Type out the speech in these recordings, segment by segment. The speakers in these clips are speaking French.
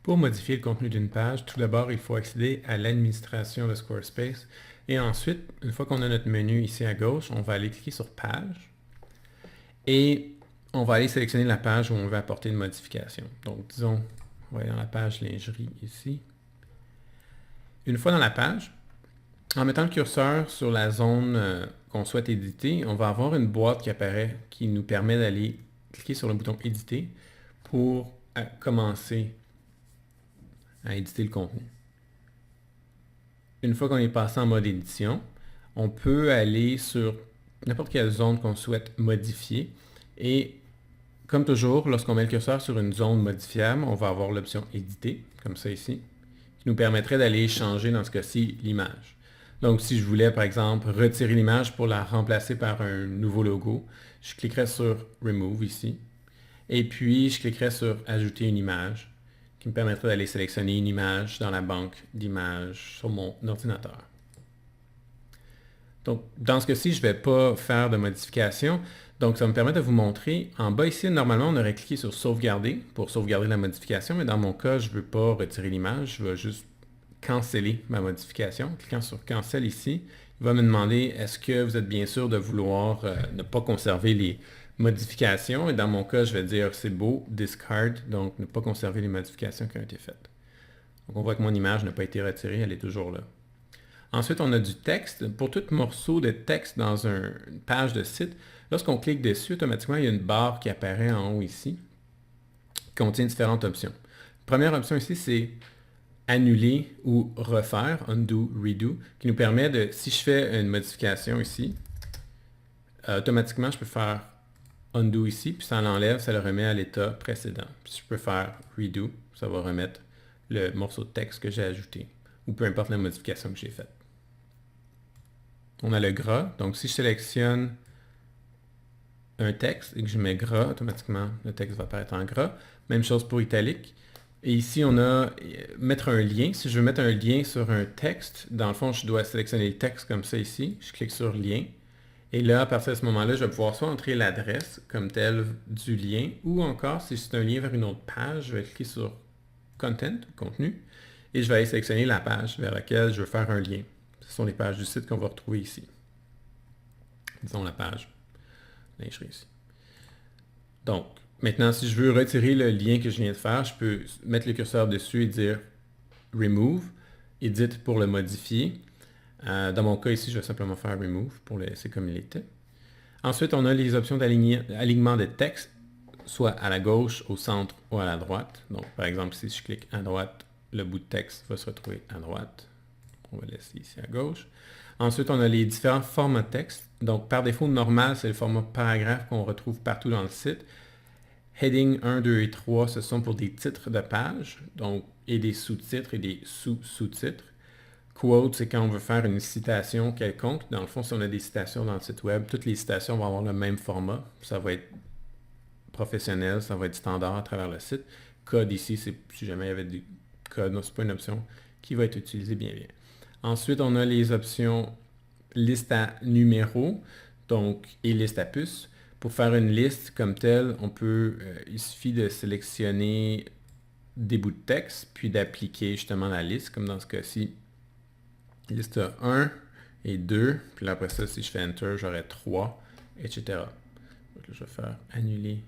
Pour modifier le contenu d'une page, tout d'abord, il faut accéder à l'administration de Squarespace. Et ensuite, une fois qu'on a notre menu ici à gauche, on va aller cliquer sur Page. Et on va aller sélectionner la page où on veut apporter une modification. Donc, disons, on va aller dans la page lingerie ici. Une fois dans la page, en mettant le curseur sur la zone qu'on souhaite éditer, on va avoir une boîte qui apparaît qui nous permet d'aller cliquer sur le bouton Éditer pour commencer à éditer le contenu. Une fois qu'on est passé en mode édition, on peut aller sur n'importe quelle zone qu'on souhaite modifier. Et comme toujours, lorsqu'on met le curseur sur une zone modifiable, on va avoir l'option Éditer, comme ça ici, qui nous permettrait d'aller changer, dans ce cas-ci, l'image. Donc, si je voulais, par exemple, retirer l'image pour la remplacer par un nouveau logo, je cliquerais sur Remove ici. Et puis, je cliquerais sur Ajouter une image, qui me permettrait d'aller sélectionner une image dans la banque d'images sur mon ordinateur. Donc, dans ce cas-ci, je ne vais pas faire de modification. Donc, ça me permet de vous montrer. En bas ici, normalement, on aurait cliqué sur Sauvegarder pour sauvegarder la modification, mais dans mon cas, je ne veux pas retirer l'image, je vais juste canceller ma modification. En cliquant sur Cancel ici, il va me demander est-ce que vous êtes bien sûr de vouloir ne pas conserver les modifications. Et dans mon cas, je vais dire c'est beau, discard, donc ne pas conserver les modifications qui ont été faites. Donc on voit que mon image n'a pas été retirée, elle est toujours là. Ensuite, on a du texte. Pour tout morceau de texte dans une page de site, lorsqu'on clique dessus, automatiquement, il y a une barre qui apparaît en haut ici, qui contient différentes options. La première option ici, c'est annuler ou refaire, undo, redo, qui nous permet de, si je fais une modification ici, automatiquement, je peux faire undo ici, puis ça l'enlève, ça le remet à l'état précédent. Puis je peux faire redo, ça va remettre le morceau de texte que j'ai ajouté, ou peu importe la modification que j'ai faite. On a le gras, donc si je sélectionne un texte et que je mets gras, automatiquement le texte va apparaître en gras. Même chose pour italique. Et ici, on a mettre un lien. Si je veux mettre un lien sur un texte, dans le fond, je dois sélectionner le texte comme ça ici. Je clique sur lien. Et là, à partir de ce moment-là, je vais pouvoir soit entrer l'adresse comme telle du lien, ou encore, si c'est un lien vers une autre page, je vais cliquer sur Content, contenu, et je vais aller sélectionner la page vers laquelle je veux faire un lien. Ce sont les pages du site qu'on va retrouver ici. Disons la page lingerie ici. Donc, maintenant, si je veux retirer le lien que je viens de faire, je peux mettre le curseur dessus et dire Remove, Edit pour le modifier. Dans mon cas ici, je vais simplement faire Remove pour le laisser comme il était. Ensuite, on a les options d'alignement de texte, soit à la gauche, au centre ou à la droite. Donc, par exemple, si je clique à droite, le bout de texte va se retrouver à droite. On va laisser ici à gauche. Ensuite, on a les différents formats de texte. Donc, par défaut, normal, c'est le format paragraphe qu'on retrouve partout dans le site. Heading 1, 2 et 3, ce sont pour des titres de page, donc, et des sous-titres et des sous-sous-titres. Quote, c'est quand on veut faire une citation quelconque. Dans le fond, si on a des citations dans le site web, toutes les citations vont avoir le même format. Ça va être professionnel, ça va être standard à travers le site. Code ici, c'est si jamais il y avait du code, non, c'est pas une option qui va être utilisée bien. Ensuite, on a les options liste à numéros, donc, et liste à puces. Pour faire une liste comme telle, il suffit de sélectionner des bouts de texte, puis d'appliquer justement la liste, comme dans ce cas-ci, liste 1 et 2, puis là, après ça, si je fais Enter, j'aurai 3, etc. Donc là, je vais faire annuler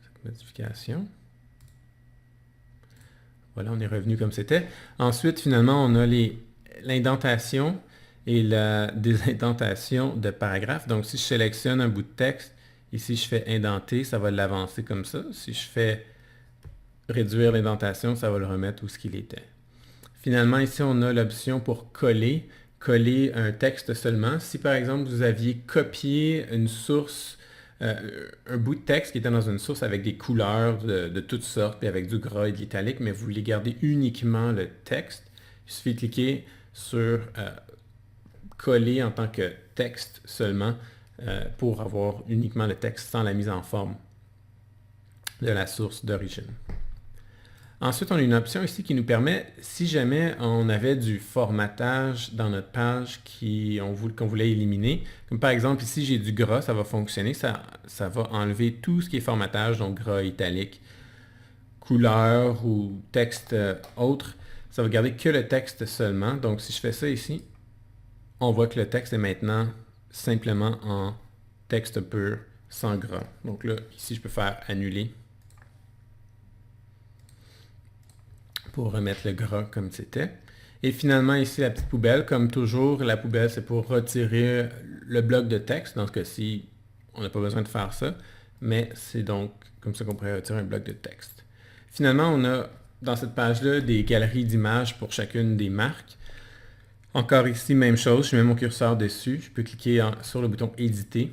cette modification. Voilà, on est revenu comme c'était. Ensuite, finalement, on a l'indentation et la désindentation de paragraphe. Donc, si je sélectionne un bout de texte, ici, je fais indenter, ça va l'avancer comme ça. Si je fais réduire l'indentation, ça va le remettre où ce qu'il était. Finalement, ici, on a l'option pour coller un texte seulement. Si, par exemple, vous aviez copié une source, un bout de texte qui était dans une source avec des couleurs de toutes sortes, et avec du gras et de l'italique, mais vous voulez garder uniquement le texte, il suffit de cliquer sur coller en tant que texte seulement pour avoir uniquement le texte sans la mise en forme de la source d'origine. Ensuite, on a une option ici qui nous permet, si jamais on avait du formatage dans notre page qu'on voulait éliminer, comme par exemple ici j'ai du gras, ça va fonctionner, ça va enlever tout ce qui est formatage, donc gras, italique, couleur ou texte autre, ça va garder que le texte seulement. Donc si je fais ça ici, on voit que le texte est maintenant simplement en texte pur, sans gras. Donc là, ici, je peux faire annuler pour remettre le gras comme c'était. Et finalement, ici, la petite poubelle. Comme toujours, la poubelle, c'est pour retirer le bloc de texte. Dans ce cas-ci, on n'a pas besoin de faire ça. Mais c'est donc comme ça qu'on pourrait retirer un bloc de texte. Finalement, on a dans cette page-là des galeries d'images pour chacune des marques. Encore ici, même chose, je mets mon curseur dessus, je peux cliquer sur le bouton éditer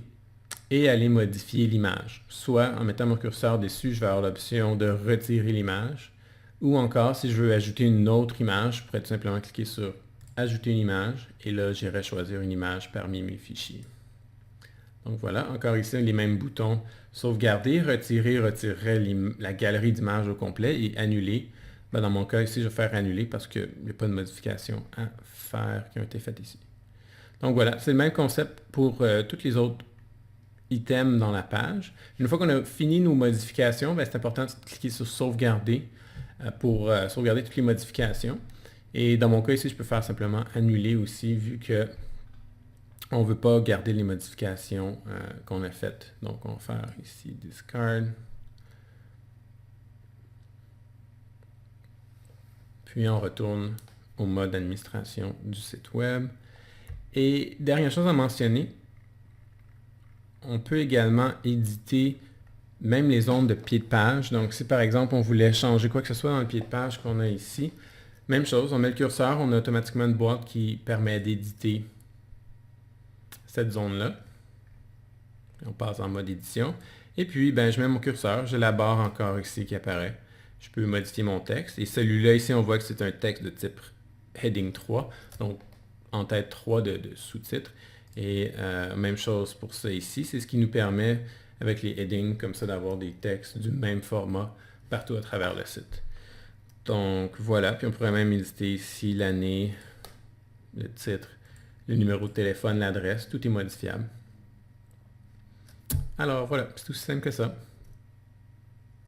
et aller modifier l'image. Soit en mettant mon curseur dessus, je vais avoir l'option de retirer l'image, ou encore si je veux ajouter une autre image, je pourrais tout simplement cliquer sur ajouter une image et là j'irai choisir une image parmi mes fichiers. Donc voilà, encore ici les mêmes boutons sauvegarder, retirer la galerie d'images au complet et annuler. Dans mon cas ici, je vais faire annuler parce qu'il n'y a pas de modifications à faire qui ont été faites ici. Donc voilà, c'est le même concept pour tous les autres items dans la page. Une fois qu'on a fini nos modifications, c'est important de cliquer sur sauvegarder pour sauvegarder toutes les modifications. Et dans mon cas ici, je peux faire simplement annuler aussi vu que on ne veut pas garder les modifications qu'on a faites. Donc on va faire ici discard. Puis on retourne au mode administration du site web. Et dernière chose à mentionner, on peut également éditer même les zones de pied de page. Donc si par exemple on voulait changer quoi que ce soit dans le pied de page qu'on a ici, même chose, on met le curseur, on a automatiquement une boîte qui permet d'éditer cette zone-là. On passe en mode édition. Et puis, je mets mon curseur, j'ai la barre encore ici qui apparaît. Je peux modifier mon texte. Et celui-là, ici, on voit que c'est un texte de type Heading 3, donc en tête 3 de sous-titres. Et même chose pour ça ici, c'est ce qui nous permet, avec les headings comme ça, d'avoir des textes du même format partout à travers le site. Donc voilà, puis on pourrait même éditer ici l'année, le titre, le numéro de téléphone, l'adresse, tout est modifiable. Alors voilà, c'est aussi simple que ça.